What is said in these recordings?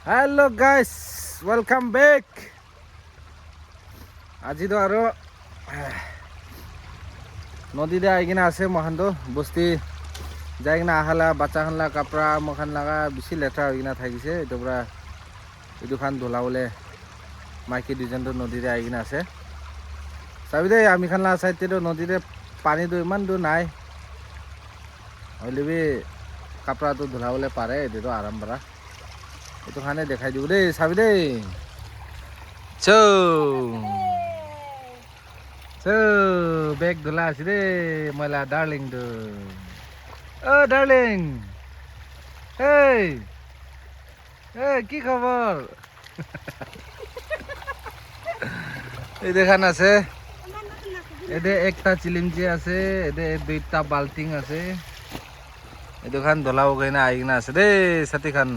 Hello guys, welcome back. আজি তো আৰু নদীতে আহি কিনে আছে মহানটো বস্তি যাই কিনে আহালা বাচ্চা খানলা কাপড়া মখান লাগা বেছি লেতেৰা হৈ কিনে থাকিছে এইটো পৰা এইটো খান ধোলাবলে মাইকী দুজনটো নদীতে আহি কিনে আছে চাবি দেই আমি খানলা চাইডটো নদীতে পানীটো ইমান দূৰ নাই হলিবি কাপড়াটো ধোলাবলে পাৰে এইটো আৰাম পৰা itu kan দেখাই দিব দেই চাবি দেই চৌ বেগ ধোলা আছে দেই মইলা ডার্লিং তো ও ডার্লিং এই কি খবর এই দেখান আছে এদে একটা চিলিমচি আছে এদে দুইটা বাল্টিং আছে এইটো খান ধোলাব কাৰণে আহি কিনে আছে দেই ছাতি খান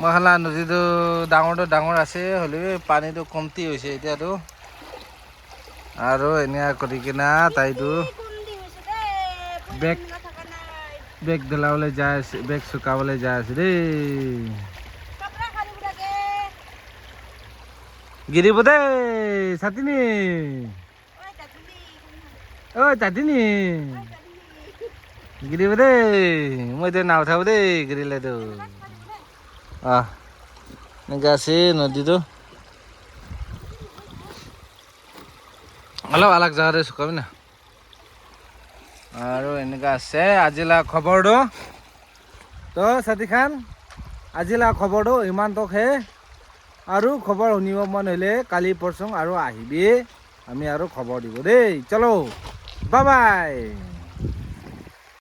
মহালা নদীটো ডাঙৰ আছে হলেও পানীটো কমতি হৈছে এতিয়াতো আৰু এনে কৰি কিনা তাইটো বেগ ধলাবলৈ যায় আছে বেগ শুকাবলৈ যায় আছে দেই গিৰিব দেই ছাতিনি ঐ ছাতিনি গিৰিব দেই মই এতিয়া নাও উঠাব দেই গিৰিলেতো এনেকা আছে নদীটো অলপ আলাগ জাগাতে শুকাবি না আৰু এনেকা আছে আজিলা খবৰটো তো ছাতি খান আজিলা খবৰটো ইমানটকহে আৰু খবৰ শুনিব মন হ'লে কালি পৰচং আৰু আহিবি আমি আৰু খবৰ দিব দেই চলো বাই বাই